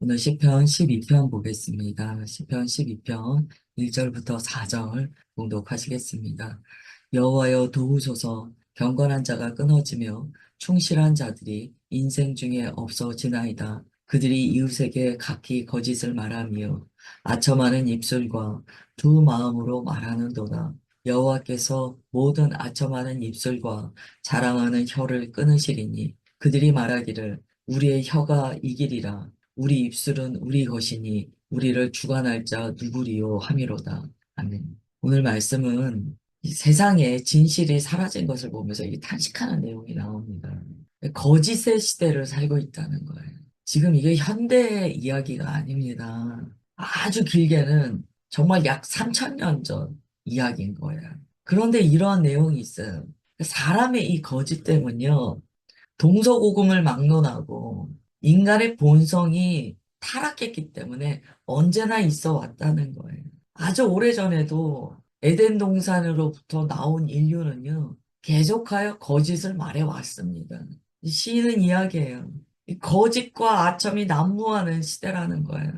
오늘 시편 12편 보겠습니다. 시편 12편 1절부터 4절 봉독하시겠습니다. 여호와여 도우소서. 경건한 자가 끊어지며 충실한 자들이 인생 중에 없어지나이다. 그들이 이웃에게 각기 거짓을 말하며 아첨하는 입술과 두 마음으로 말하는도다. 여호와께서 모든 아첨하는 입술과 자랑하는 혀를 끊으시리니 그들이 말하기를 우리의 혀가 이기리라. 우리 입술은 우리 것이니 우리를 주관할 자 누구리요 함이로다. 아멘. 오늘 말씀은 이 세상에 진실이 사라진 것을 보면서 이 탄식하는 내용이 나옵니다. 거짓의 시대를 살고 있다는 거예요. 지금 이게 현대 이야기가 아닙니다. 아주 길게는 정말 약 3,000년 전 이야기인 거예요. 그런데 이러한 내용이 있어요. 사람의 이 거짓 때문요. 동서고금을 막론하고 인간의 본성이 타락했기 때문에 언제나 있어 왔다는 거예요. 아주 오래전에도 에덴 동산으로부터 나온 인류는요, 계속하여 거짓을 말해 왔습니다. 시인은 이야기해요. 이 거짓과 아첨이 난무하는 시대라는 거예요.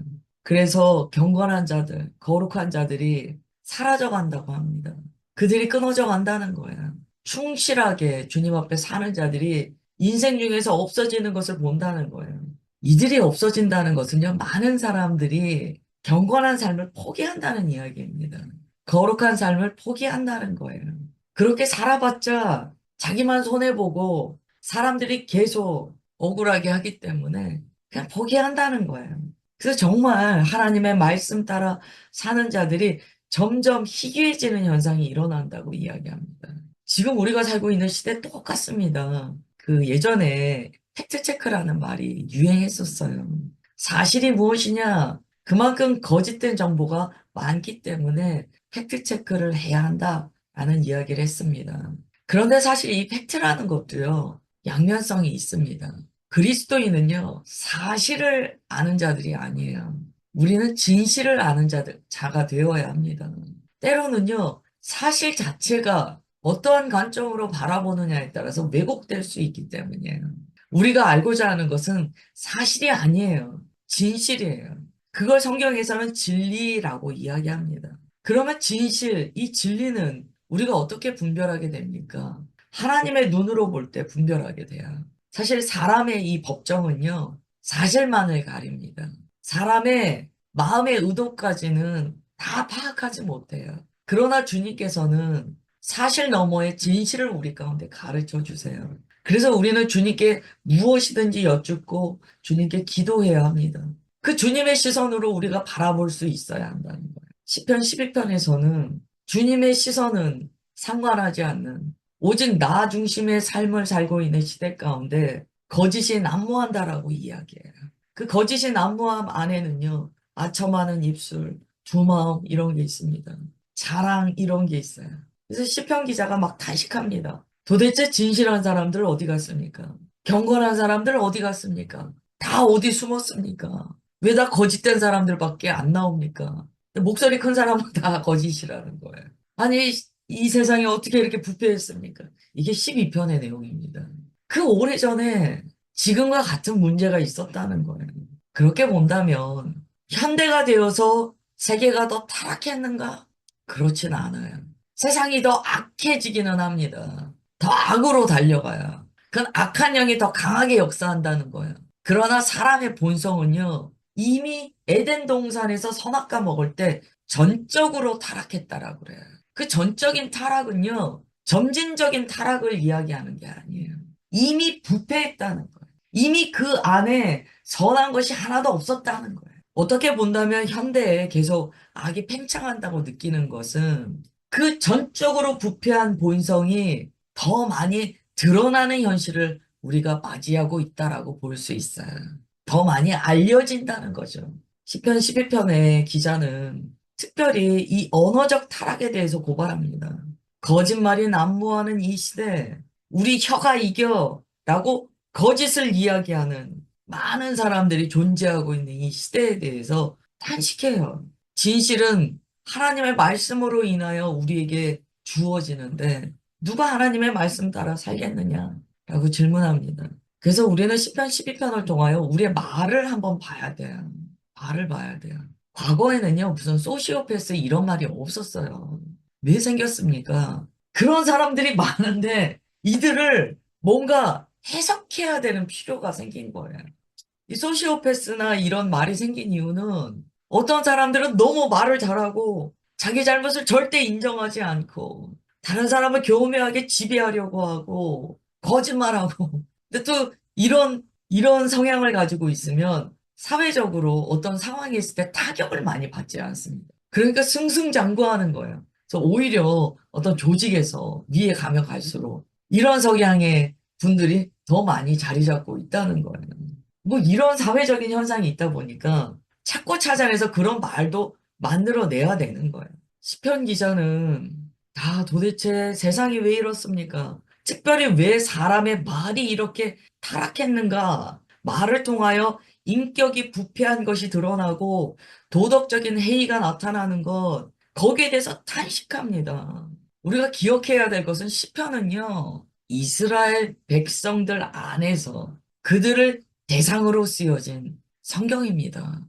그래서 경건한 자들, 거룩한 자들이 사라져 간다고 합니다. 그들이 끊어져 간다는 거예요. 충실하게 주님 앞에 사는 자들이 인생 중에서 없어지는 것을 본다는 거예요. 이들이 없어진다는 것은요, 많은 사람들이 경건한 삶을 포기한다는 이야기입니다. 거룩한 삶을 포기한다는 거예요. 그렇게 살아봤자 자기만 손해보고 사람들이 계속 억울하게 하기 때문에 그냥 포기한다는 거예요. 그래서 정말 하나님의 말씀 따라 사는 자들이 점점 희귀해지는 현상이 일어난다고 이야기합니다. 지금 우리가 살고 있는 시대 똑같습니다. 그 예전에 팩트체크라는 말이 유행했었어요. 사실이 무엇이냐? 그만큼 거짓된 정보가 많기 때문에 팩트체크를 해야 한다라는 이야기를 했습니다. 그런데 사실 이 팩트라는 것도요, 양면성이 있습니다. 그리스도인은요, 사실을 아는 자들이 아니에요. 우리는 진실을 아는 자가 되어야 합니다. 때로는요, 사실 자체가 어떠한 관점으로 바라보느냐에 따라서 왜곡될 수 있기 때문이에요. 우리가 알고자 하는 것은 사실이 아니에요. 진실이에요. 그걸 성경에서는 진리라고 이야기합니다. 그러면 진실, 이 진리는 우리가 어떻게 분별하게 됩니까? 하나님의 눈으로 볼 때 분별하게 돼요. 사실 사람의 이 법정은요, 사실만을 가립니다. 사람의 마음의 의도까지는 다 파악하지 못해요. 그러나 주님께서는 사실 너머의 진실을 우리 가운데 가르쳐 주세요. 그래서 우리는 주님께 무엇이든지 여쭙고 주님께 기도해야 합니다. 그 주님의 시선으로 우리가 바라볼 수 있어야 한다는 거예요. 시편 12편에서는 주님의 시선은 상관하지 않는 오직 나 중심의 삶을 살고 있는 시대 가운데 거짓이 난무한다라고 이야기해요. 그 거짓이 난무함 안에는요, 아첨하는 입술, 두마음 이런 게 있습니다. 자랑 이런 게 있어요. 그래서 시편 기자가 막 탄식합니다. 도대체 진실한 사람들 어디 갔습니까? 경건한 사람들 어디 갔습니까? 다 어디 숨었습니까? 왜 다 거짓된 사람들밖에 안 나옵니까? 목소리 큰 사람은 다 거짓이라는 거예요. 아니, 이 세상이 어떻게 이렇게 부패했습니까? 이게 12편의 내용입니다. 그 오래전에 지금과 같은 문제가 있었다는 거예요. 그렇게 본다면 현대가 되어서 세계가 더 타락했는가? 그렇진 않아요. 세상이 더 악해지기는 합니다. 더 악으로 달려가요. 그건 악한 영이 더 강하게 역사한다는 거예요. 그러나 사람의 본성은요, 이미 에덴 동산에서 선악과 먹을 때 전적으로 타락했다라고 그래요. 그 전적인 타락은요, 점진적인 타락을 이야기하는 게 아니에요. 이미 부패했다는 거예요. 이미 그 안에 선한 것이 하나도 없었다는 거예요. 어떻게 본다면 현대에 계속 악이 팽창한다고 느끼는 것은 그 전적으로 부패한 본성이 더 많이 드러나는 현실을 우리가 맞이하고 있다라고 볼 수 있어요. 더 많이 알려진다는 거죠. 시편 11편의 기자는 특별히 이 언어적 타락에 대해서 고발합니다. 거짓말이 난무하는 이 시대, 우리 혀가 이겨 라고 거짓을 이야기하는 많은 사람들이 존재하고 있는 이 시대에 대해서 탄식해요. 진실은 하나님의 말씀으로 인하여 우리에게 주어지는데 누가 하나님의 말씀 따라 살겠느냐라고 질문합니다. 그래서 우리는 시편 12편을 통하여 우리의 말을 한번 봐야 돼요. 말을 봐야 돼요. 과거에는요, 무슨 소시오패스 이런 말이 없었어요. 왜 생겼습니까? 그런 사람들이 많은데 이들을 뭔가 해석해야 되는 필요가 생긴 거예요. 이 소시오패스나 이런 말이 생긴 이유는 어떤 사람들은 너무 말을 잘하고 자기 잘못을 절대 인정하지 않고 다른 사람을 교묘하게 지배하려고 하고 거짓말하고 근데 또 이런 성향을 가지고 있으면 사회적으로 어떤 상황이 있을 때 타격을 많이 받지 않습니다. 그러니까 승승장구하는 거예요. 그래서 오히려 어떤 조직에서 위에 가면 갈수록 이런 성향의 분들이 더 많이 자리 잡고 있다는 거예요. 뭐 이런 사회적인 현상이 있다 보니까 찾고 찾아내서 그런 말도 만들어내야 되는 거예요. 시편 기자는 다 도대체 세상이 왜 이렇습니까? 특별히 왜 사람의 말이 이렇게 타락했는가? 말을 통하여 인격이 부패한 것이 드러나고 도덕적인 해이가 나타나는 것, 거기에 대해서 탄식합니다. 우리가 기억해야 될 것은 시편은요, 이스라엘 백성들 안에서 그들을 대상으로 쓰여진 성경입니다.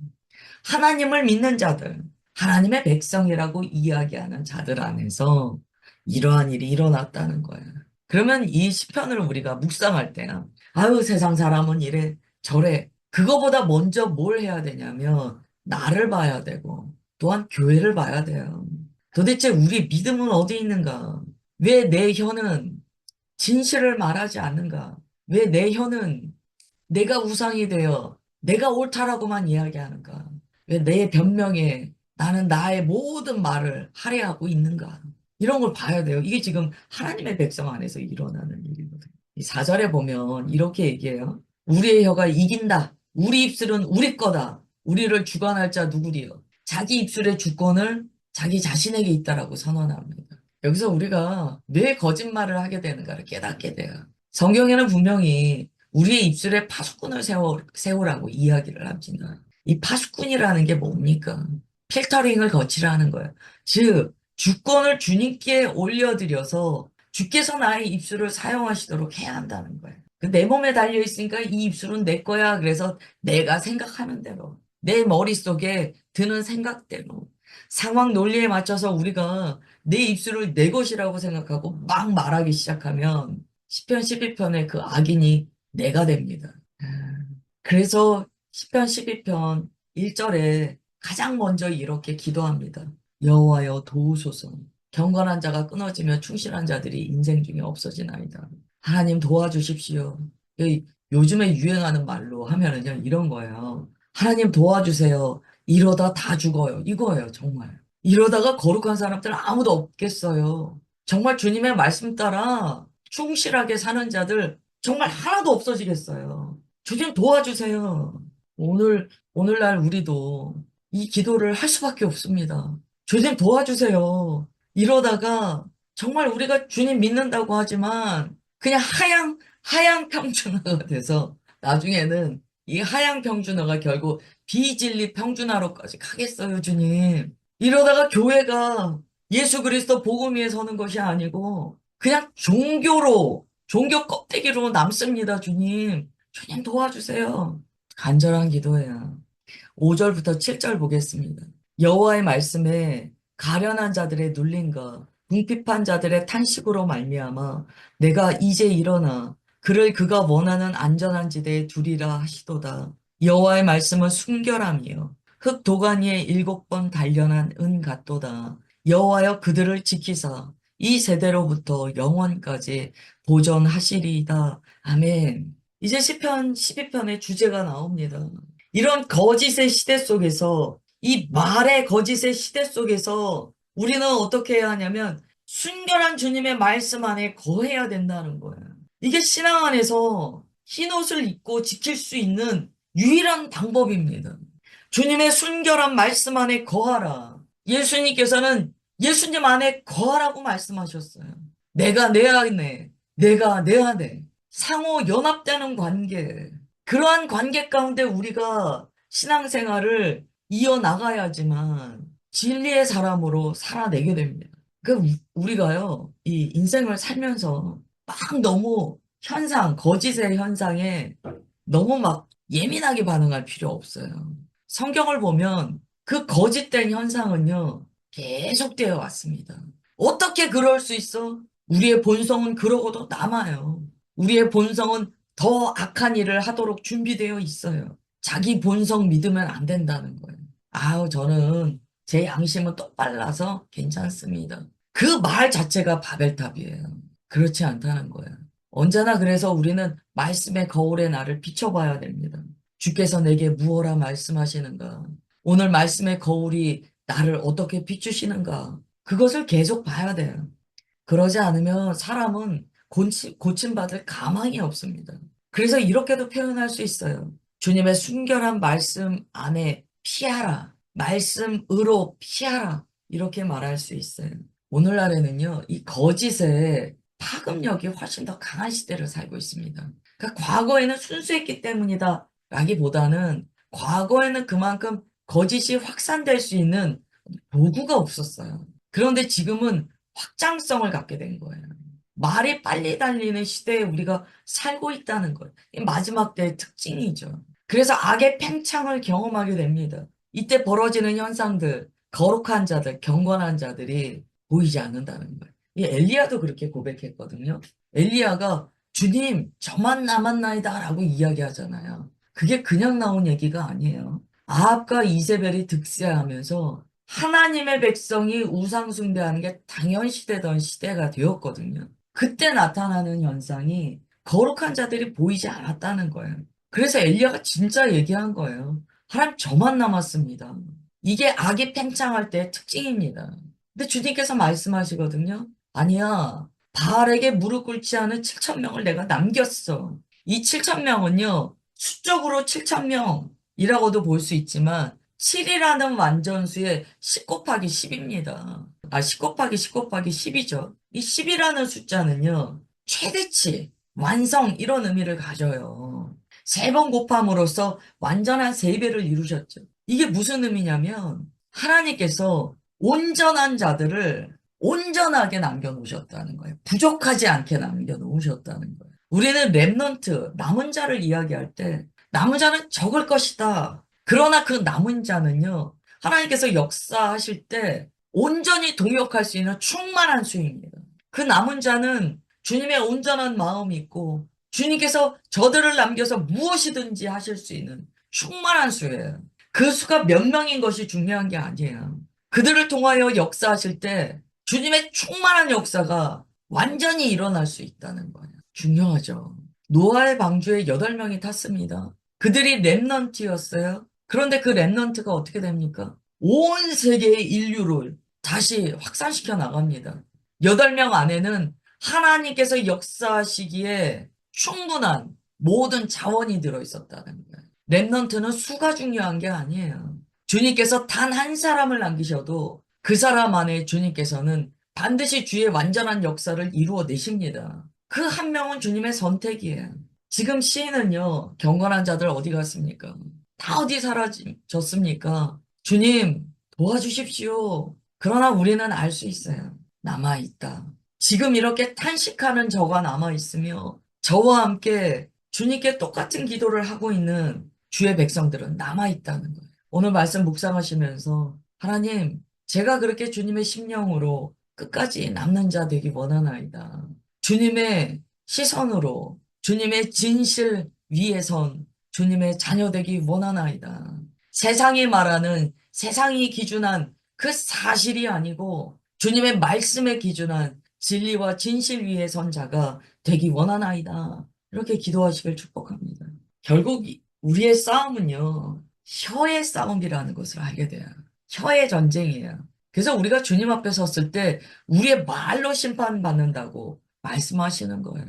하나님을 믿는 자들, 하나님의 백성이라고 이야기하는 자들 안에서 이러한 일이 일어났다는 거예요. 그러면 이 시편을 우리가 묵상할 때야, 아유, 세상 사람은 이래, 저래. 그거보다 먼저 뭘 해야 되냐면, 나를 봐야 되고, 또한 교회를 봐야 돼요. 도대체 우리 믿음은 어디 있는가? 왜 내 혀는 진실을 말하지 않는가? 왜 내 혀는 내가 우상이 되어 내가 옳다라고만 이야기하는가? 왜 내 변명에 나는 나의 모든 말을 할애하고 있는가? 이런 걸 봐야 돼요. 이게 지금 하나님의 백성 안에서 일어나는 일이거든요. 이 4절에 보면 이렇게 얘기해요. 우리의 혀가 이긴다. 우리 입술은 우리 거다. 우리를 주관할 자 누구리요? 자기 입술의 주권을 자기 자신에게 있다라고 선언합니다. 여기서 우리가 왜 거짓말을 하게 되는가를 깨닫게 돼요. 성경에는 분명히 우리의 입술에 파수꾼을 세우라고 이야기를 합니다. 이 파수꾼이라는 게 뭡니까? 필터링을 거치라는 거예요. 즉, 주권을 주님께 올려드려서 주께서 나의 입술을 사용하시도록 해야 한다는 거예요. 내 몸에 달려 있으니까 이 입술은 내 거야. 그래서 내가 생각하는 대로, 내 머릿속에 드는 생각대로, 상황 논리에 맞춰서 우리가 내 입술을 내 것이라고 생각하고 막 말하기 시작하면 시편 12편의 그 악인이 내가 됩니다. 그래서 시편 12편 1절에 가장 먼저 이렇게 기도합니다. 여호와여 도우소서. 경건한 자가 끊어지며 충실한 자들이 인생 중에 없어지나이다. 하나님 도와주십시오. 요즘에 유행하는 말로 하면은요 이런 거예요. 하나님 도와주세요. 이러다 다 죽어요. 이거예요 정말. 이러다가 거룩한 사람들 아무도 없겠어요. 정말 주님의 말씀 따라 충실하게 사는 자들 정말 하나도 없어지겠어요. 주님 도와주세요. 오늘날 우리도 이 기도를 할 수밖에 없습니다. 주님 도와주세요. 이러다가 정말 우리가 주님 믿는다고 하지만 그냥 하향 평준화가 돼서 나중에는 이 하향 평준화가 결국 비진리 평준화로까지 가겠어요, 주님. 이러다가 교회가 예수 그리스도 복음 위에 서는 것이 아니고 그냥 종교 껍데기로 남습니다, 주님. 주님 도와주세요. 간절한 기도예요. 5절부터 7절 보겠습니다. 여호와의 말씀에 가련한 자들의 눌림과 궁핍한 자들의 탄식으로 말미암아 내가 이제 일어나 그를 그가 원하는 안전한 지대에 두리라 하시도다. 여호와의 말씀은 순결함이요 흙 도가니에 7번 단련한 은 같도다. 여호와여 그들을 지키사 이 세대로부터 영원까지 보존하시리이다. 아멘. 이제 시편 12편의 주제가 나옵니다. 이런 거짓의 시대 속에서, 이 말의 거짓의 시대 속에서 우리는 어떻게 해야 하냐면 순결한 주님의 말씀 안에 거해야 된다는 거예요. 이게 신앙 안에서 흰옷을 입고 지킬 수 있는 유일한 방법입니다. 주님의 순결한 말씀 안에 거하라. 예수님께서는 예수님 안에 거하라고 말씀하셨어요. 내가 내 안에, 내가 내 안에 상호 연합되는 관계. 그러한 관계 가운데 우리가 신앙생활을 이어나가야지만 진리의 사람으로 살아내게 됩니다. 우리가요, 이 인생을 살면서 막 너무 현상, 거짓의 현상에 너무 막 예민하게 반응할 필요 없어요. 성경을 보면 그 거짓된 현상은요, 계속되어 왔습니다. 어떻게 그럴 수 있어? 우리의 본성은 그러고도 남아요. 우리의 본성은 더 악한 일을 하도록 준비되어 있어요. 자기 본성 믿으면 안 된다는 거예요. 아우, 저는 제 양심은 똑발라서 괜찮습니다. 그 말 자체가 바벨탑이에요. 그렇지 않다는 거예요. 언제나 그래서 우리는 말씀의 거울에 나를 비춰봐야 됩니다. 주께서 내게 무엇라 말씀하시는가? 오늘 말씀의 거울이 나를 어떻게 비추시는가? 그것을 계속 봐야 돼요. 그러지 않으면 사람은 고침받을 가망이 없습니다. 그래서 이렇게도 표현할 수 있어요. 주님의 순결한 말씀 안에 피하라. 말씀으로 피하라. 이렇게 말할 수 있어요. 오늘날에는요, 이 거짓의 파급력이 훨씬 더 강한 시대를 살고 있습니다. 그러니까 과거에는 순수했기 때문이다 라기보다는 과거에는 그만큼 거짓이 확산될 수 있는 도구가 없었어요. 그런데 지금은 확장성을 갖게 된 거예요. 말이 빨리 달리는 시대에 우리가 살고 있다는 거예요. 이 마지막 때의 특징이죠. 그래서 악의 팽창을 경험하게 됩니다. 이때 벌어지는 현상들, 거룩한 자들, 경건한 자들이 보이지 않는다는 거예요. 이 엘리야도 그렇게 고백했거든요. 엘리야가 주님, 저만 남았나이다 라고 이야기하잖아요. 그게 그냥 나온 얘기가 아니에요. 아합과 이세벨이 득세하면서 하나님의 백성이 우상 숭배하는 게 당연시되던 시대가 되었거든요. 그때 나타나는 현상이 거룩한 자들이 보이지 않았다는 거예요. 그래서 엘리야가 진짜 얘기한 거예요. 하나님 저만 남았습니다. 이게 악이 팽창할 때의 특징입니다. 근데 주님께서 말씀하시거든요. 아니야. 바알에게 무릎 꿇지 않은 7천 명을 내가 남겼어. 이 7천 명은요. 수적으로 7천 명이라고도 볼 수 있지만 7이라는 완전수의 10 곱하기 10입니다. 10 곱하기 10 곱하기 10이죠. 이 10이라는 숫자는요. 최대치, 완성 이런 의미를 가져요. 세 번 곱함으로써 완전한 세 배를 이루셨죠. 이게 무슨 의미냐면 하나님께서 온전한 자들을 온전하게 남겨놓으셨다는 거예요. 부족하지 않게 남겨놓으셨다는 거예요. 우리는 렘넌트, 남은 자를 이야기할 때 남은 자는 적을 것이다. 그러나 그 남은 자는요, 하나님께서 역사하실 때 온전히 동역할 수 있는 충만한 수입니다. 그 남은 자는 주님의 온전한 마음이 있고 주님께서 저들을 남겨서 무엇이든지 하실 수 있는 충만한 수예요. 그 수가 몇 명인 것이 중요한 게 아니에요. 그들을 통하여 역사하실 때 주님의 충만한 역사가 완전히 일어날 수 있다는 거예요. 중요하죠. 노아의 방주에 8명이 탔습니다. 그들이 렘넌트였어요. 그런데 그 렘넌트가 어떻게 됩니까? 온 세계의 인류를 다시 확산시켜 나갑니다. 8명 안에는 하나님께서 역사하시기에 충분한 모든 자원이 들어있었다는 거예요. 렘넌트는 수가 중요한 게 아니에요. 주님께서 단 한 사람을 남기셔도 그 사람 안에 주님께서는 반드시 주의 완전한 역사를 이루어 내십니다. 그 한 명은 주님의 선택이에요. 지금 시인은요, 경건한 자들 어디 갔습니까? 다 어디 사라졌습니까? 주님, 도와주십시오. 그러나 우리는 알 수 있어요. 남아있다. 지금 이렇게 탄식하는 저가 남아있으며, 저와 함께 주님께 똑같은 기도를 하고 있는 주의 백성들은 남아있다는 거예요. 오늘 말씀 묵상하시면서, 하나님, 제가 그렇게 주님의 심령으로 끝까지 남는 자 되기 원하나이다. 주님의 시선으로 주님의 진실 위에 선 주님의 자녀 되기 원하나이다. 세상이 말하는 세상이 기준한 그 사실이 아니고 주님의 말씀에 기준한 진리와 진실 위에 선 자가 되기 원하나이다. 이렇게 기도하시길 축복합니다. 결국 우리의 싸움은요. 혀의 싸움이라는 것을 알게 돼요. 혀의 전쟁이에요. 그래서 우리가 주님 앞에 섰을 때 우리의 말로 심판받는다고 말씀하시는 거예요.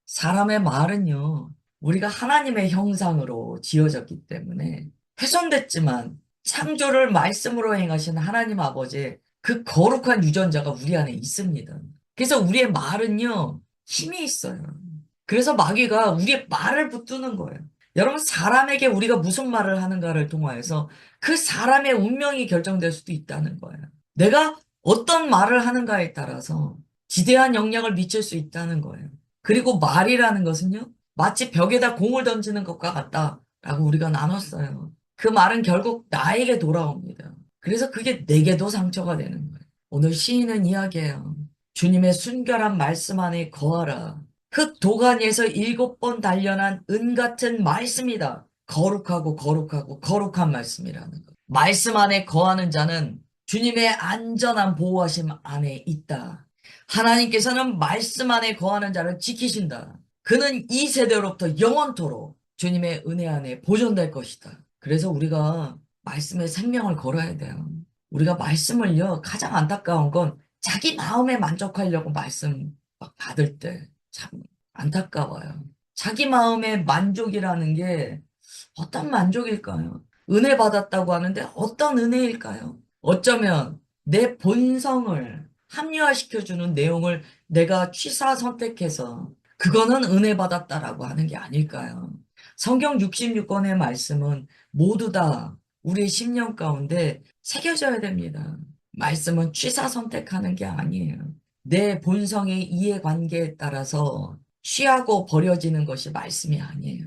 사람의 말은요, 우리가 하나님의 형상으로 지어졌기 때문에 훼손됐지만 창조를 말씀으로 행하신 하나님 아버지의 그 거룩한 유전자가 우리 안에 있습니다. 그래서 우리의 말은요, 힘이 있어요. 그래서 마귀가 우리의 말을 붙드는 거예요. 여러분, 사람에게 우리가 무슨 말을 하는가를 통하여서 그 사람의 운명이 결정될 수도 있다는 거예요. 내가 어떤 말을 하는가에 따라서 지대한 영향을 미칠 수 있다는 거예요. 그리고 말이라는 것은요, 마치 벽에다 공을 던지는 것과 같다라고 우리가 나눴어요. 그 말은 결국 나에게 돌아옵니다. 그래서 그게 내게도 상처가 되는 거예요. 오늘 시인은 이야기해요. 주님의 순결한 말씀 안에 거하라. 그 도가니에서 7번 단련한 은 같은 말씀이다. 거룩하고 거룩하고 거룩한 말씀이라는 것. 말씀 안에 거하는 자는 주님의 안전한 보호하심 안에 있다. 하나님께서는 말씀 안에 거하는 자를 지키신다. 그는 이 세대로부터 영원토록 주님의 은혜 안에 보존될 것이다. 그래서 우리가 말씀에 생명을 걸어야 돼요. 우리가 말씀을요, 가장 안타까운 건 자기 마음에 만족하려고 말씀 막 받을 때 참 안타까워요. 자기 마음의 만족이라는 게 어떤 만족일까요? 은혜 받았다고 하는데 어떤 은혜일까요? 어쩌면 내 본성을 합리화시켜주는 내용을 내가 취사 선택해서 그거는 은혜 받았다라고 하는 게 아닐까요? 성경 66권의 말씀은 모두 다 우리의 심령 가운데 새겨져야 됩니다. 말씀은 취사 선택하는 게 아니에요. 내 본성의 이해관계에 따라서 취하고 버려지는 것이 말씀이 아니에요.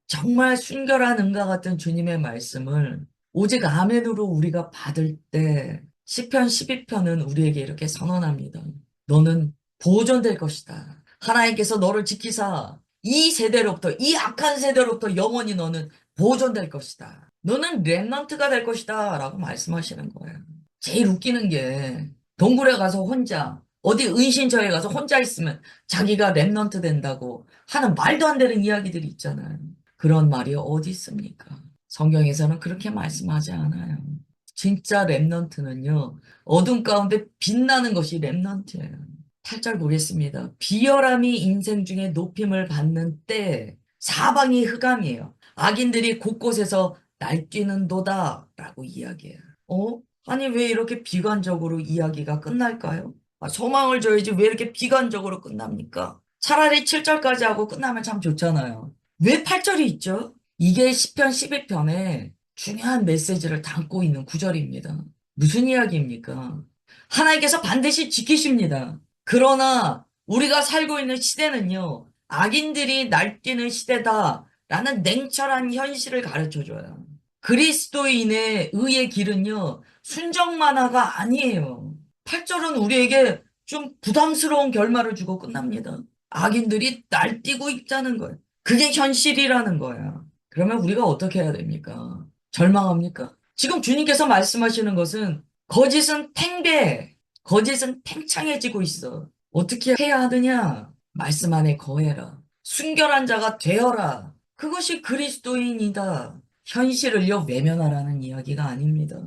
정말 순결한 은과 같은 주님의 말씀을 오직 아멘으로 우리가 받을 때 시편 12편은 우리에게 이렇게 선언합니다. 너는 보존될 것이다. 하나님께서 너를 지키사 이 세대로부터 이 악한 세대로부터 영원히 너는 보존될 것이다. 너는 렘넌트가 될 것이다 라고 말씀하시는 거예요. 제일 웃기는 게 동굴에 가서 혼자 어디 은신처에 가서 혼자 있으면 자기가 렘넌트 된다고 하는 말도 안 되는 이야기들이 있잖아요. 그런 말이 어디 있습니까? 성경에서는 그렇게 말씀하지 않아요. 진짜 렘넌트는요, 어둠 가운데 빛나는 것이 렘넌트예요. 8절 보겠습니다. 비열함이 인생 중에 높임을 받는 때 사방이 흑암이에요. 악인들이 곳곳에서 날뛰는도다 라고 이야기해요. 아니 왜 이렇게 비관적으로 이야기가 끝날까요? 소망을 줘야지 왜 이렇게 비관적으로 끝납니까? 차라리 7절까지 하고 끝나면 참 좋잖아요. 왜 8절이 있죠? 이게 시편 12편에 중요한 메시지를 담고 있는 구절입니다. 무슨 이야기입니까? 하나님께서 반드시 지키십니다. 그러나 우리가 살고 있는 시대는요, 악인들이 날뛰는 시대다라는 냉철한 현실을 가르쳐 줘요. 그리스도인의 의의 길은요, 순정 만화가 아니에요. 8절은 우리에게 좀 부담스러운 결말을 주고 끝납니다. 악인들이 날뛰고 있다는 거예요. 그게 현실이라는 거야. 그러면 우리가 어떻게 해야 됩니까? 절망합니까? 지금 주님께서 말씀하시는 것은 거짓은 팽배, 거짓은 팽창해지고 있어. 어떻게 해야 하느냐? 말씀 안에 거해라. 순결한 자가 되어라. 그것이 그리스도인이다. 현실을요, 외면하라는 이야기가 아닙니다.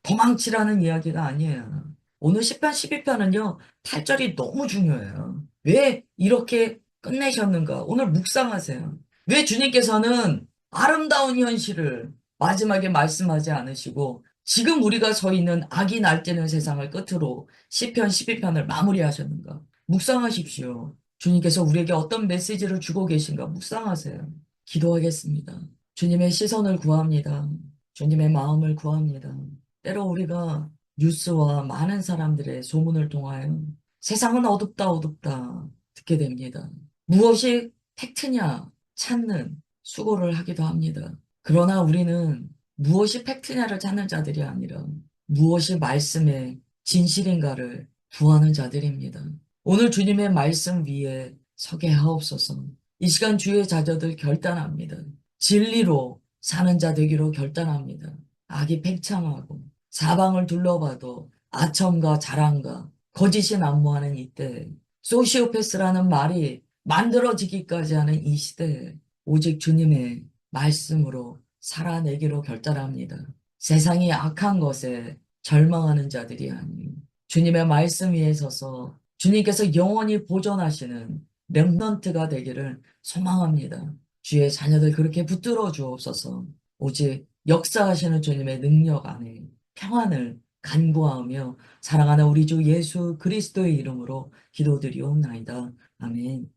도망치라는 이야기가 아니에요. 오늘 10편, 12편은요, 8절이 너무 중요해요. 왜 이렇게 끝내셨는가? 오늘 묵상하세요. 왜 주님께서는 아름다운 현실을 마지막에 말씀하지 않으시고 지금 우리가 서 있는 악이 날뛰는 세상을 끝으로 시편 12편을 마무리하셨는가? 묵상하십시오. 주님께서 우리에게 어떤 메시지를 주고 계신가? 묵상하세요. 기도하겠습니다. 주님의 시선을 구합니다. 주님의 마음을 구합니다. 때로 우리가 뉴스와 많은 사람들의 소문을 통하여 세상은 어둡다, 어둡다 듣게 됩니다. 무엇이 팩트냐 찾는 수고를 하기도 합니다. 그러나 우리는 무엇이 팩트냐를 찾는 자들이 아니라 무엇이 말씀의 진실인가를 구하는 자들입니다. 오늘 주님의 말씀 위에 서게 하옵소서. 이 시간 주의 자녀들 결단합니다. 진리로 사는 자 되기로 결단합니다. 악이 팽창하고 사방을 둘러봐도 아첨과 자랑과 거짓이 난무하는 이때 소시오패스라는 말이 만들어지기까지 하는 이 시대에 오직 주님의 말씀으로 살아내기로 결단합니다. 세상이 악한 것에 절망하는 자들이 아니요 주님의 말씀 위에 서서 주님께서 영원히 보존하시는 렘넌트가 되기를 소망합니다. 주의 자녀들 그렇게 붙들어 주옵소서. 오직 역사하시는 주님의 능력 안에 평안을 간구하며 사랑하는 우리 주 예수 그리스도의 이름으로 기도드리옵나이다. 아멘.